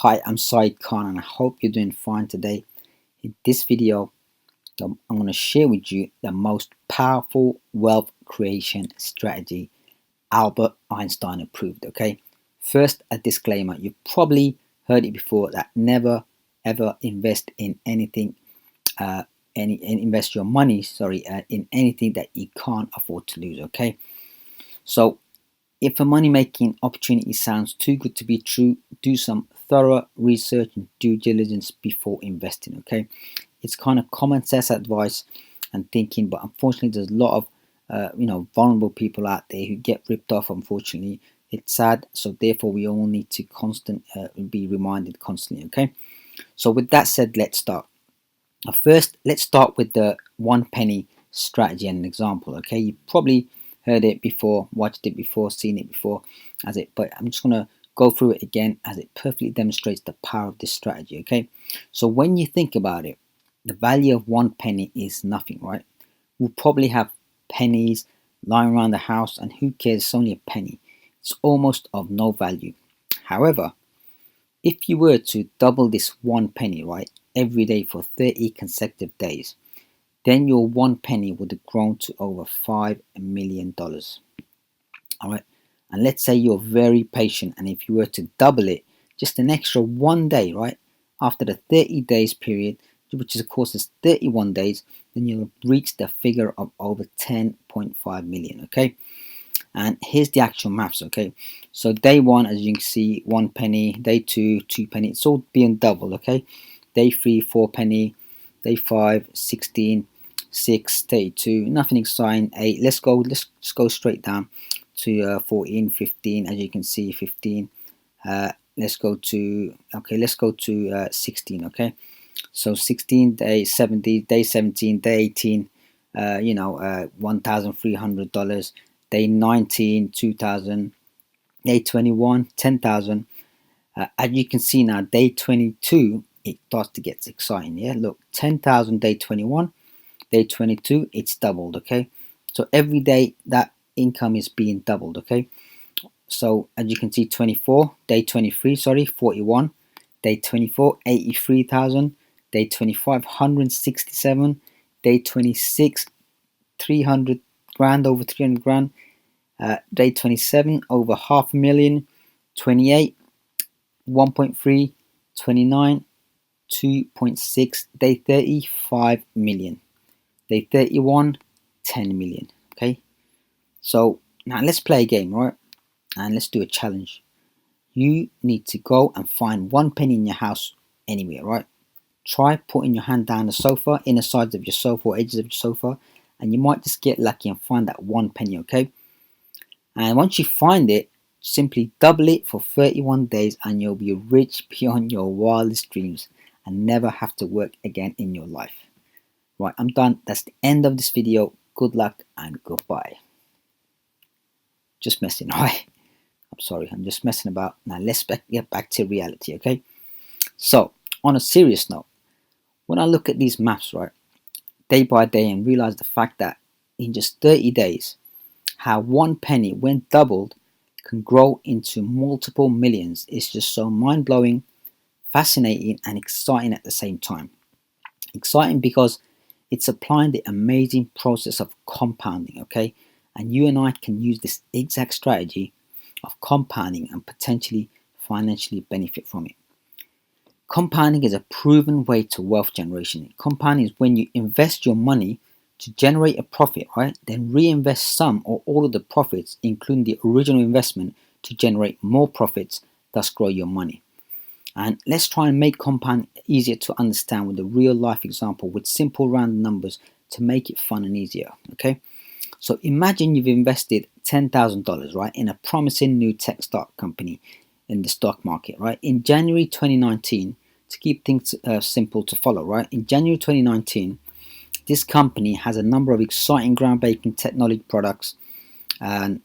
Hi, I'm Saeed Khan and I hope you're doing fine today. In this video, I'm going to share with you the most powerful wealth creation strategy Albert Einstein approved. Okay, first a disclaimer: you've probably heard it before that never ever invest in anything, invest your money, in anything that you can't afford to lose. Okay, so if a money making opportunity sounds too good to be true, do some thorough research and due diligence before investing. Okay, it's kind of common sense advice and thinking, but unfortunately, there's a lot of vulnerable people out there who get ripped off. Unfortunately, it's sad. So therefore, we all need to be reminded constantly. Okay, so with that said, let's start. First, let's start with the 1 penny strategy and an example. Okay, you probably heard it before, watched it before, seen it before, but I'm just gonna go through it again as it perfectly demonstrates the power of this strategy. Okay, so when you think about it, the value of 1 penny is nothing, right? We'll probably have pennies lying around the house, and who cares? It's only a penny. It's almost of no value. However, if you were to double this 1 penny, right, every day for 30 consecutive days, then your 1 penny would have grown to over $5 million. All right, and let's say you're very patient, and if you were to double it just an extra 1 day, right, after the 30 days period, which is of course is 31 days, then you'll reach the figure of over 10.5 million. Okay, and here's the actual maths. Okay, so day one, as you can see, 1 penny, day two, 2 penny, it's all being doubled. Okay, day three, 4 penny, day five, 16, 6, 32, nothing exciting. 8, let's just go straight down to 14, 15, as you can see, 15. Let's go to 16. Okay, so 16, day 70, day 17, day 18, $1,300, day 19, 2,000, day 21, 10,000. As you can see now, day 22, it starts to get exciting. Yeah, look, 10,000 day 21, day 22, it's doubled. Okay, so every day that income is being doubled. Okay, so as you can see, 24, day 23, 41, day 24, 83,000, day 25, 167, day 26, 300 grand, over 300 grand, day 27, over half a million, 28, 1.3, 29, 2.6, day 30, 5 million, day 31, 10 million. Okay, so now let's play a game, right? And let's do a challenge. You need to go and find 1 penny in your house anywhere, right? Try putting your hand down the sofa, inner sides of your sofa or edges of your sofa, and you might just get lucky and find that 1 penny. Okay, and once you find it, simply double it for 31 days and you'll be rich beyond your wildest dreams and never have to work again in your life. Right, I'm done. That's the end of this video. Good luck and goodbye. Just messing, right? I'm sorry, I'm just messing about. Now let's get back to reality. Okay, so on a serious note, when I look at these maths, right, day by day, and realize the fact that in just 30 days, how 1 penny, when doubled, can grow into multiple millions, is just so mind-blowing, fascinating, and exciting at the same time. Exciting because it's applying the amazing process of compounding. Okay, and you and I can use this exact strategy of compounding and potentially financially benefit from it. Compounding is a proven way to wealth generation. Compounding is when you invest your money to generate a profit, right? Then reinvest some or all of the profits, including the original investment, to generate more profits, thus grow your money. And let's try and make compound easier to understand with a real life example with simple round numbers to make it fun and easier. Okay, so imagine you've invested $10,000, right, in a promising new tech startup company in the stock market, right? In January 2019, to keep things simple to follow, right? In January 2019, this company has a number of exciting groundbreaking technology products and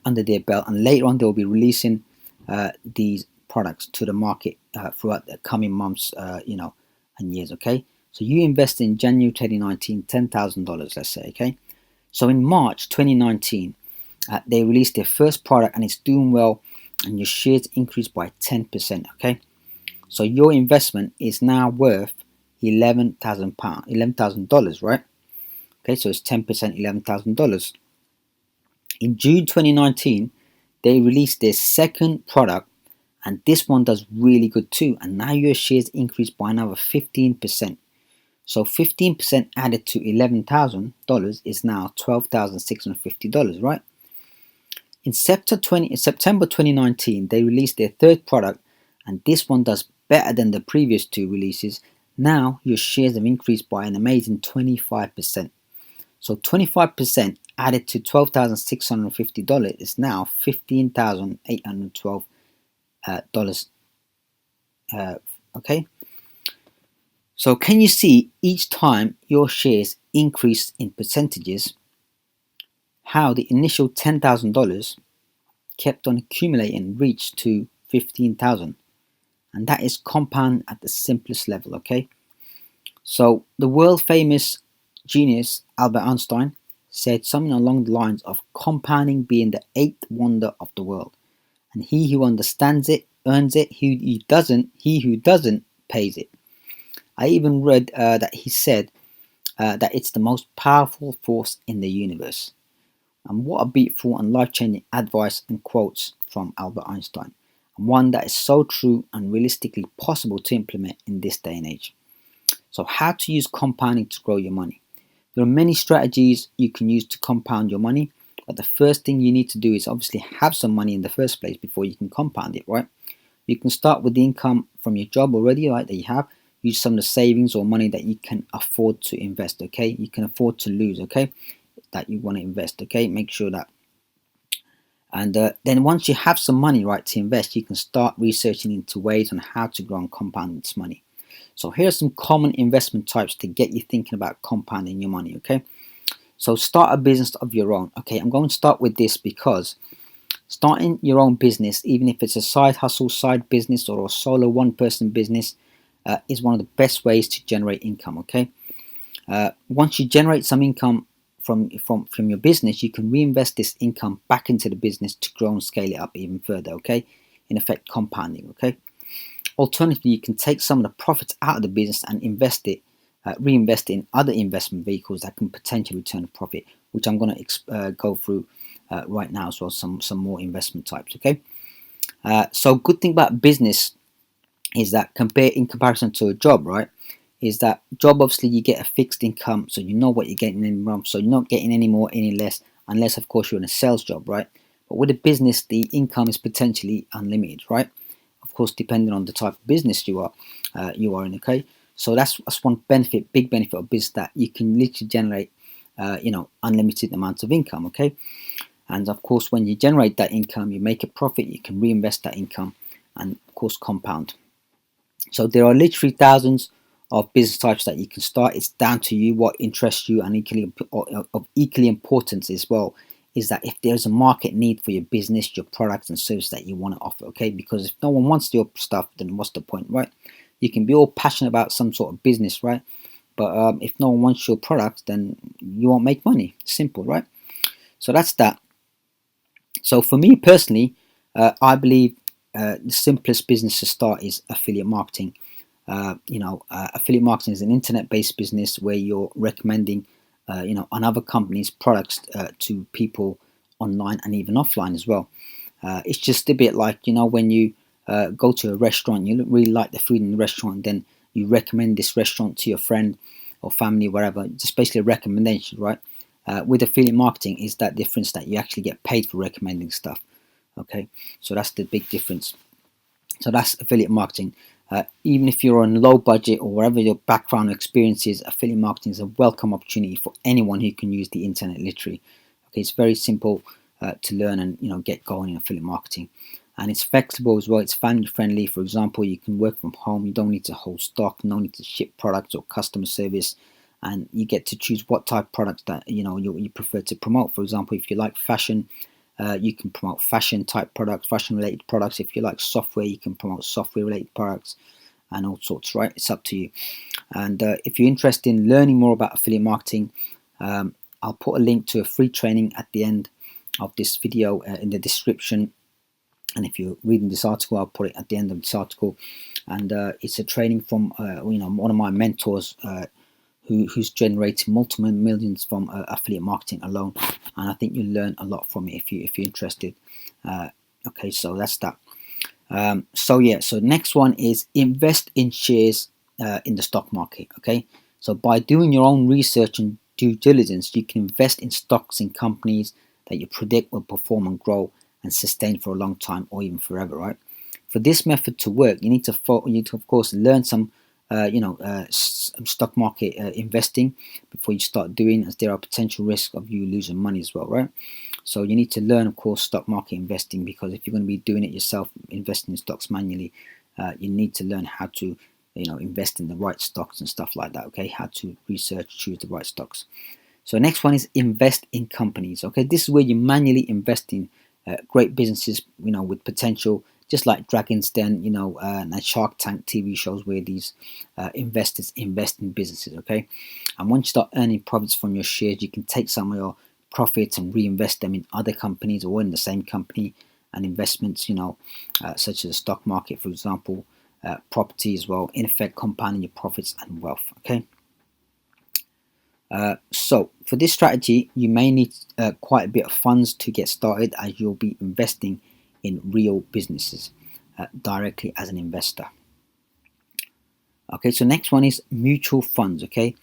under their belt, and later on they'll be releasing these products to the market throughout the coming months, and years. Okay, so you invest in January 2019, $10,000, let's say. Okay, so in March 2019, they released their first product and it's doing well. and your shares increased by 10%. Okay, so your investment is now worth £11,000, $11,000, right? Okay, so it's 10%, $11,000. In June 2019, they released their second product, and this one does really good too. And now your shares increased by another 15%. So 15% added to $11,000 is now $12,650, right? In September 2019, they released their third product, and this one does better than the previous two releases. Now your shares have increased by an amazing 25%. So 25% added to $12,650 is now $15,812. Okay. So can you see each time your shares increase in percentages, how the initial $10,000 kept on accumulating and reached to 15,000, and that is compound at the simplest level. Okay, so the world famous genius Albert Einstein said something along the lines of compounding being the eighth wonder of the world, and he who understands it earns it, he who doesn't pays it. I even read that he said that it's the most powerful force in the universe. And what a beautiful and life-changing advice and quotes from Albert Einstein, and one that is so true and realistically possible to implement in this day and age. So how to use compounding to grow your money. There are many strategies you can use to compound your money, but the first thing you need to do is obviously have some money in the first place before you can compound it, right? You can start with the income from your job already, right, that you have. Use some of the savings or money that you can afford to invest, okay? You can afford to lose, okay? That you want to invest, okay? Make sure that. And then once you have some money, right, to invest, you can start researching into ways on how to grow and compound this money. So here are some common investment types to get you thinking about compounding your money, okay? So start a business of your own. Okay, I'm going to start with this because starting your own business, even if it's a side hustle, side business, or a solo one-person business, is one of the best ways to generate income, okay? Once you generate some income from your business, you can reinvest this income back into the business to grow and scale it up even further, okay? In effect, compounding, okay? Alternatively, you can take some of the profits out of the business and reinvest it in other investment vehicles that can potentially return a profit, which I'm going to go through right now as well, some more investment types, okay? So good thing about business is that in comparison to a job, right, is that job obviously you get a fixed income, so you know what you're getting in month, so you're not getting any more, any less, unless of course you're in a sales job, right? But with a business, the income is potentially unlimited, right? Of course, depending on the type of business you are in, okay? So that's one big benefit of business, that you can literally generate, unlimited amounts of income, okay? And of course, when you generate that income, you make a profit, you can reinvest that income, and of course, compound. So there are literally thousands of business types that you can start. It's down to you what interests you, and of equally importance as well is that if there's a market need for your business, your products and services that you want to offer, okay? Because if no one wants your stuff, then what's the point, right? You can be all passionate about some sort of business, right? But if no one wants your products, then you won't make money. Simple, right? So that's that. So for me personally, I believe the simplest business to start is affiliate marketing. Affiliate marketing is an internet-based business where you're recommending, another company's products to people online and even offline as well. It's just a bit like, when you go to a restaurant, you really like the food in the restaurant, then you recommend this restaurant to your friend or family, wherever. It's basically a recommendation, right? With affiliate marketing is that difference that you actually get paid for recommending stuff. Okay, so that's the big difference. So that's affiliate marketing. Even if you're on low budget or whatever your background experience is, affiliate marketing is a welcome opportunity for anyone who can use the internet literally. Okay, it's very simple to learn and get going in affiliate marketing, and it's flexible as well. It's family friendly. For example, you can work from home. You don't need to hold stock. No need to ship products or customer service, and you get to choose what type of products that you prefer to promote. For example, if you like fashion, you can promote fashion type products, fashion related products. If you like software, you can promote software related products and all sorts, right? It's up to you. And if you're interested in learning more about affiliate marketing, I'll put a link to a free training at the end of this video in the description. And if you're reading this article, I'll put it at the end of this article. And it's a training from one of my mentors who's generated multiple millions from affiliate marketing alone. And I think you'll learn a lot from it if you're interested. Okay, so that's that. So next one is invest in shares in the stock market. Okay, so by doing your own research and due diligence, you can invest in stocks in companies that you predict will perform and grow and sustain for a long time or even forever, right? For this method to work, you need to of course learn some stock market investing before you start doing, as there are potential risks of you losing money as well, right? So you need to learn, of course, stock market investing, because if you're going to be doing it yourself, investing in stocks manually, you need to learn how to invest in the right stocks and stuff like that. Okay, how to research, choose the right stocks. So next one is invest in companies. Okay, this is where you manually invest in great businesses, with potential, just like Dragon's Den, and Shark Tank TV shows, where these investors invest in businesses. Okay, and once you start earning profits from your shares, you can take some of your profits and reinvest them in other companies or in the same company, and investments, such as the stock market, for example, property as well, in effect compounding your profits and wealth. Okay. So for this strategy, you may need quite a bit of funds to get started, as you'll be investing in real businesses directly as an investor. Okay, so next one is mutual funds. Okay,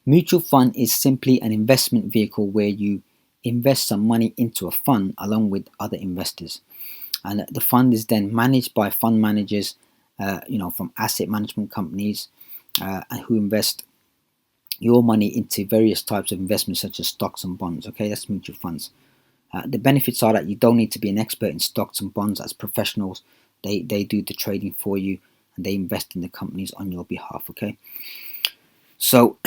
mutual fund is simply an investment vehicle where you invest some money into a fund along with other investors, and the fund is then managed by fund managers, from asset management companies, who invest your money into various types of investments such as stocks and bonds. Okay, that's mutual funds. The benefits are that you don't need to be an expert in stocks and bonds, as professionals. They do the trading for you, and they invest in the companies on your behalf. Okay. So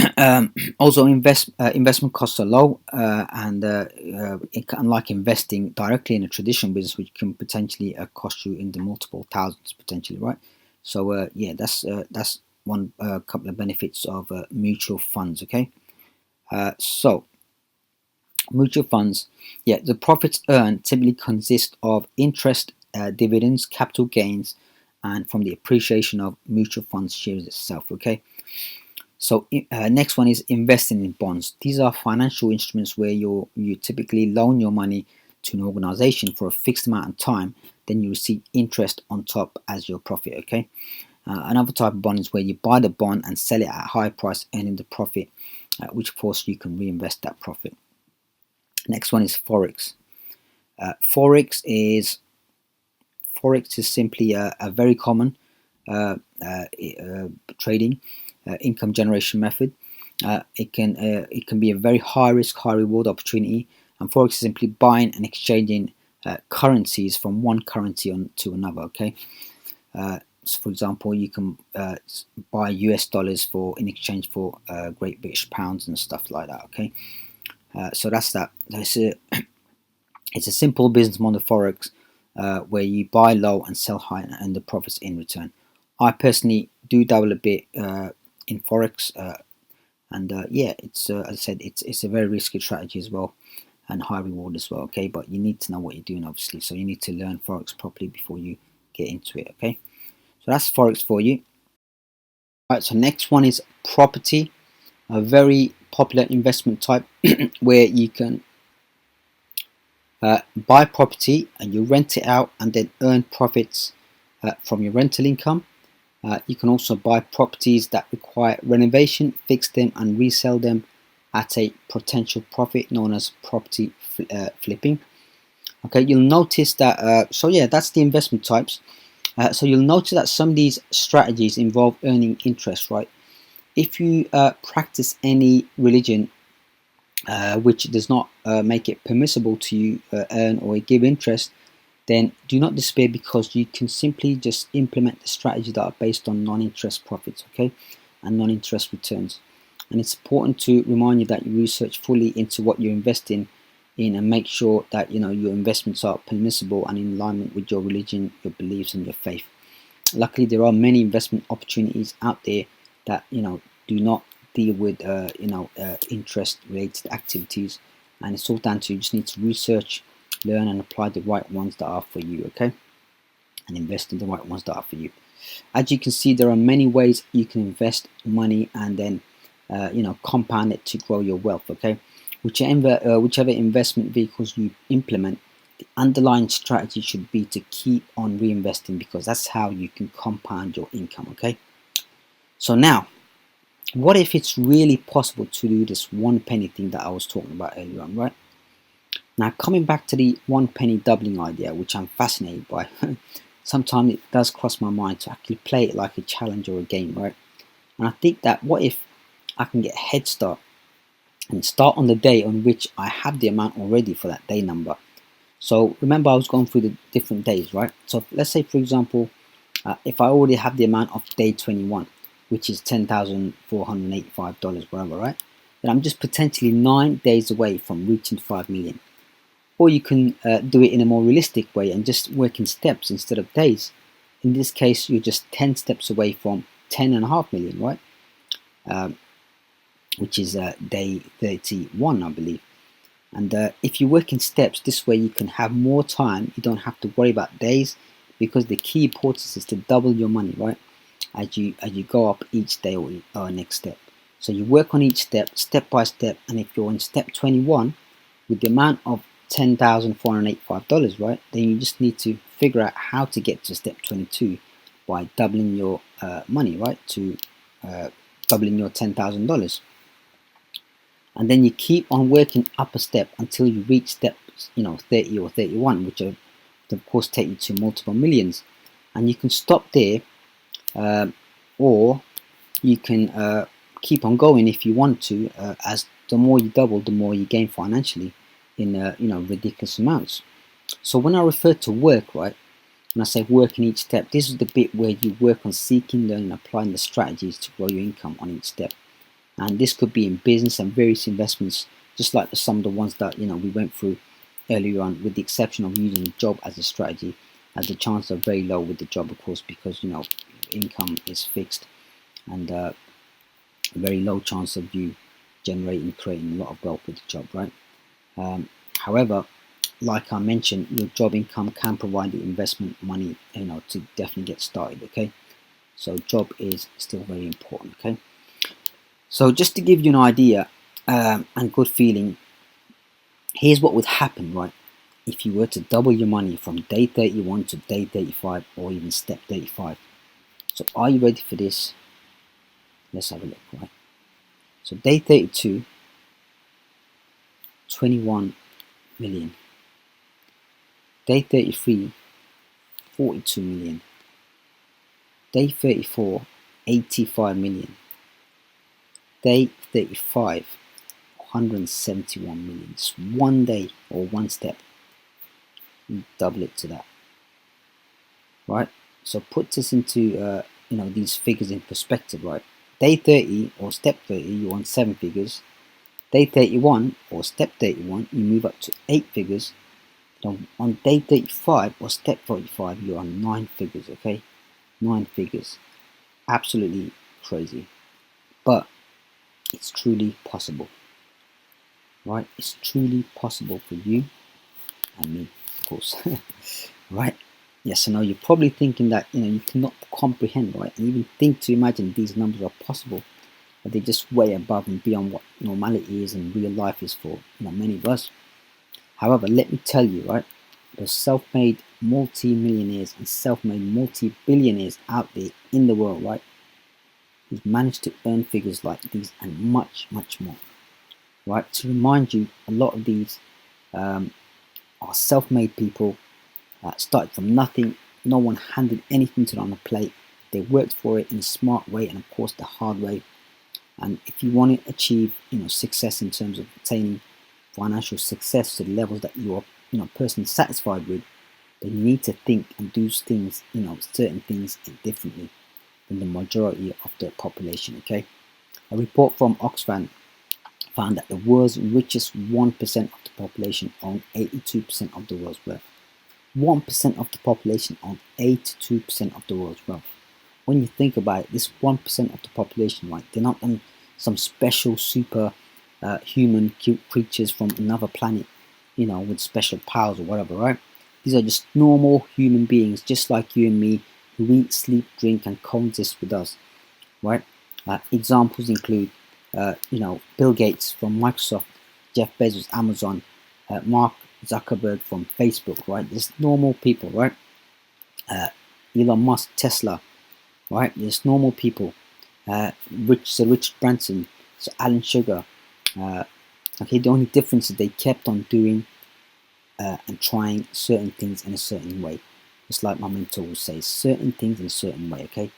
also investment costs are low, and unlike investing directly in a traditional business, which can potentially cost you in the multiple thousands potentially, right? So that's one couple of benefits of mutual funds. Okay, so mutual funds, the profits earned typically consist of interest, dividends, capital gains, and from the appreciation of mutual funds shares itself. Okay. So next one is investing in bonds. These are financial instruments where you typically loan your money to an organization for a fixed amount of time, then you receive interest on top as your profit. Okay. Another type of bond is where you buy the bond and sell it at a high price, earning the profit, which of course you can reinvest that profit. Next one is forex. Forex is simply a very common trading income generation method. It can be a very high risk, high reward opportunity, and forex is simply buying and exchanging currencies from one currency to another. Okay. So for example, you can buy US dollars in exchange for Great British pounds and stuff like that. Okay. So that's that. It's a simple business model, forex, where you buy low and sell high, and the profits in return. I personally do dabble a bit in forex, and it's as I said, it's a very risky strategy as well, and high reward as well. Okay, but you need to know what you're doing, obviously. So you need to learn forex properly before you get into it. Okay, so that's forex for you. All right, so next one is property, a very popular investment type where you can buy property and you rent it out and then earn profits from your rental income. You can also buy properties that require renovation, fix them and resell them at a potential profit, known as property flipping. Okay, you'll notice that, that's the investment types. So you'll notice that some of these strategies involve earning interest, right? If you practice any religion which does not make it permissible to you earn or give interest, then do not despair, because you can simply just implement the strategies that are based on non-interest profits, okay, and non-interest returns. And it's important to remind you that you research fully into what you're investing in and make sure that your investments are permissible and in alignment with your religion, your beliefs, and your faith. Luckily, there are many investment opportunities out there that do not deal with interest related activities, and it's all down to you just need to research, learn and apply the right ones that are for you. Okay, and invest in the right ones that are for you. As you can see, there are many ways you can invest money and then compound it to grow your wealth. Okay, whichever investment vehicles you implement, the underlying strategy should be to keep on reinvesting, because that's how you can compound your income. Okay, so now, what if it's really possible to do this one penny thing that I was talking about earlier on, right? Now, coming back to the one penny doubling idea, which I'm fascinated by, sometimes it does cross my mind to actually play it like a challenge or a game, right? And I think that, what if I can get a head start and start on the day on which I have the amount already for that day number? So remember, I was going through the different days, right? So let's say, for example, if I already have the amount of day 21, which is $10,485, whatever, right? Then I'm just potentially 9 days away from reaching 5 million. Or you can do it in a more realistic way and just work in steps instead of days. In this case, you're just 10 steps away from 10.5 million, right? Which is day 31, I believe. And if you work in steps, this way you can have more time. You don't have to worry about days, because the key importance is to double your money, right? As you go up each day or next step. So you work on each step by step. And if you're on step 21 with the amount of $10,485, right, then you just need to figure out how to get to step 22 by doubling your money, right, to doubling your $10,000. And then you keep on working up a step until you reach steps 30 or 31, which will of course take you to multiple millions. And you can stop there, or you can keep on going if you want to, as the more you double, the more you gain financially in ridiculous amounts. So when I refer to work, right, when I say work in each step, this is the bit where you work on seeking, learning, applying the strategies to grow your income on each step. And this could be in business and various investments, just like some of the ones that we went through earlier on, with the exception of using a job as a strategy, as the chances are very low with the job, of course, because income is fixed, and a very low chance of you creating a lot of wealth with the job, right? However, like I mentioned, your job income can provide the investment money to definitely get started. Okay, so job is still very important. Okay, so just to give you an idea and good feeling, here's what would happen, right, if you were to double your money from day 31 to day 35, or even step 35. So are you ready for this? Let's have a look, right? So day 32, 21 million. Day 33, 42 million. Day 34, 85 million. Day 35, 171 million. Just one day or one step, you double it to that, right? So put this into these figures in perspective, right? Day 30 or step 30, you're on 7 figures. Day 31 or step 31, you move up to 8 figures. On day 35 or step 45, you're on 9 figures. Okay, 9 figures. Absolutely crazy, but it's truly possible, right? It's truly possible for you and me, of course. Right? Yes, I know you're probably thinking that you cannot comprehend, right, and even think to imagine these numbers are possible, but they're just way above and beyond what normality is and real life is for many of us. However, let me tell you, right, the self-made multi-millionaires and self-made multi-billionaires out there in the world, right, who've managed to earn figures like these and much, much more. Right? To remind you, a lot of these are self-made people, started from nothing. No one handed anything to them on a plate. They worked for it in a smart way, and of course the hard way. And if you want to achieve success in terms of attaining financial success to the levels that you are personally satisfied with, then you need to think and do things, certain things differently than the majority of the population. Okay, a report from Oxfam found that the world's richest 1% of the population own 82% of the world's wealth. 1% of the population own 82% of the world's wealth. When you think about it, this 1% of the population, right, they're not some special super human cute creatures from another planet, with special powers or whatever, right? These are just normal human beings, just like you and me, who eat, sleep, drink, and coexist with us, right? Examples include, Bill Gates from Microsoft, Jeff Bezos, Amazon, Mark Zuckerberg from Facebook, right? There's normal people, right? Uh, Elon Musk, Tesla, right? There's normal people. Sir Richard Branson, Sir Alan Sugar. Okay, the only difference is they kept on doing and trying certain things in a certain way. Just like my mentor will say, certain things in a certain way, okay?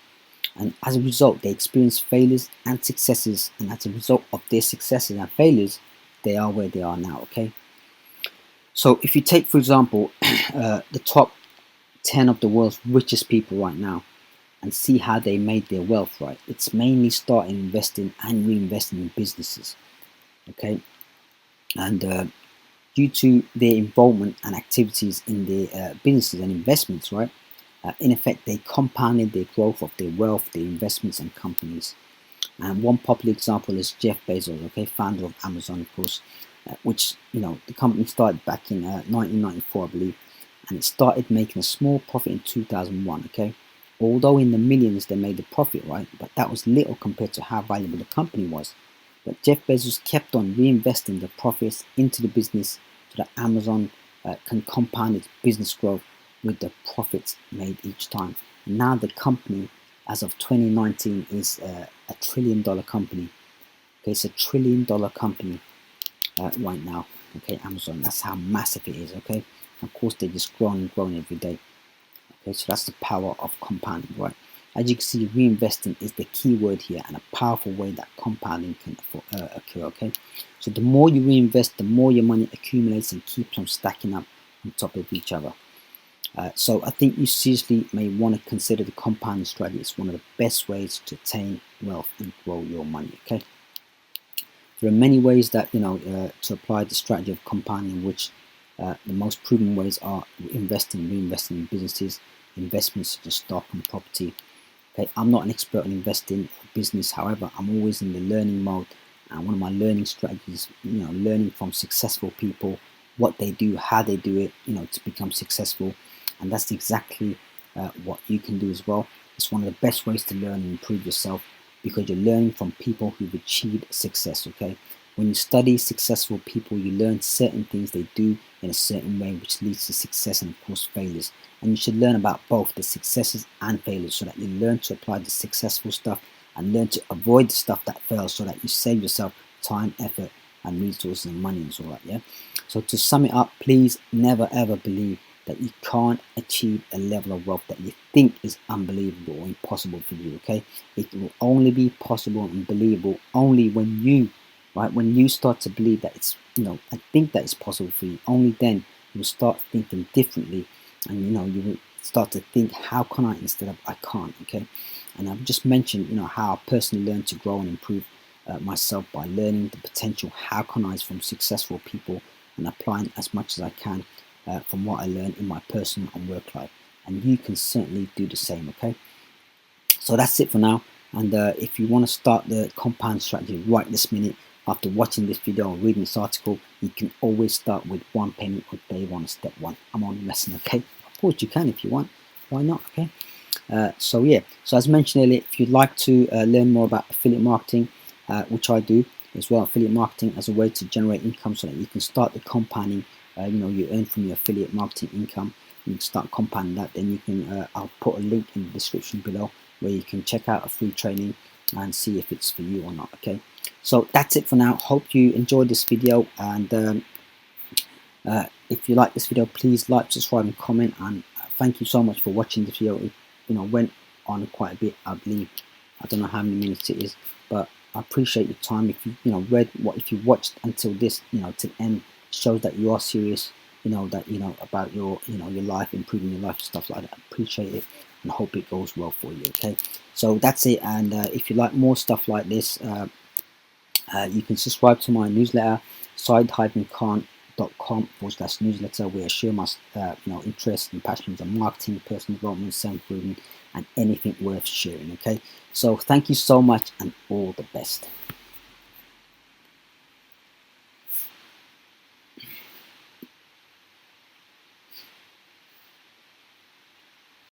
And as a result, they experience failures and successes. And as a result of their successes and failures, they are where they are now, okay? So if you take, for example, the top 10 of the world's richest people right now and see how they made their wealth, right? It's mainly starting investing and reinvesting in businesses, okay? And due to their involvement and activities in their businesses and investments, right? In effect, they compounded their growth of their wealth, their investments and companies. And one popular example is Jeff Bezos, okay, founder of Amazon, of course, which, the company started back in 1994, I believe, and it started making a small profit in 2001, okay? Although in the millions they made a profit, right? But that was little compared to how valuable the company was. But Jeff Bezos kept on reinvesting the profits into the business so that Amazon can compound its business growth with the profits made each time. And now the company, as of 2019, is a $1 trillion company. Okay, it's a $1 trillion company right now. Okay, Amazon. That's how massive it is. Okay, of course they're just growing and growing every day. Okay, so that's the power of compounding, right? As you can see, reinvesting is the key word here, and a powerful way that compounding can occur. Okay, so the more you reinvest, the more your money accumulates and keeps on stacking up on top of each other. So I think you seriously may want to consider the compounding strategy. It's one of the best ways to attain wealth and grow your money. Okay, there are many ways that to apply the strategy of compounding, which the most proven ways are investing, reinvesting in businesses, investments such as stock and property. Okay, I'm not an expert on investing or business, however, I'm always in the learning mode, and one of my learning strategies, learning from successful people, what they do, how they do it, to become successful, and that's exactly what you can do as well. It's one of the best ways to learn and improve yourself because you're learning from people who've achieved success. Okay, when you study successful people, you learn certain things they do in a certain way, which leads to success and of course failures. And you should learn about both the successes and failures so that you learn to apply the successful stuff and learn to avoid the stuff that fails so that you save yourself time, effort, and resources and money and all that. Yeah. So to sum it up, please never ever believe that you can't achieve a level of wealth that you think is unbelievable or impossible for you. Okay, it will only be possible and believable only when you start to believe that it's and think that it's possible for you. Only then you will start thinking differently, and you will start to think, how can I, instead of I can't. Okay, and I've just mentioned how I personally learned to grow and improve myself by learning the potential how can I's from successful people and applying as much as I can from what I learned in my personal and work life. And you can certainly do the same. Okay, so that's it for now. And if you want to start the compound strategy right this minute, after watching this video or reading this article, you can always start with one payment on day one, step one. I'm only messing, okay? Of course you can if you want. Why not, okay? So yeah, so as mentioned earlier, if you'd like to learn more about affiliate marketing, which I do as well, affiliate marketing as a way to generate income so that you can start the compounding, you earn from your affiliate marketing income, you can start compounding that, then you can, I'll put a link in the description below where you can check out a free training and see if it's for you or not, okay? So that's it for now. Hope you enjoyed this video, and if you like this video, please like, subscribe and comment, and thank you so much for watching this video. It went on quite a bit, I believe. I don't know how many minutes it is, but I appreciate your time. If you if you watched until this to the end, shows that you are serious, about your your life, improving your life and stuff like that. I appreciate it and hope it goes well for you. Okay, so that's it, and if you like more stuff like this, you can subscribe to my newsletter, saeed-khan.com/newsletter, where I share my interests and passions on marketing, personal development, self-improvement, and anything worth sharing. Okay, so thank you so much and all the best.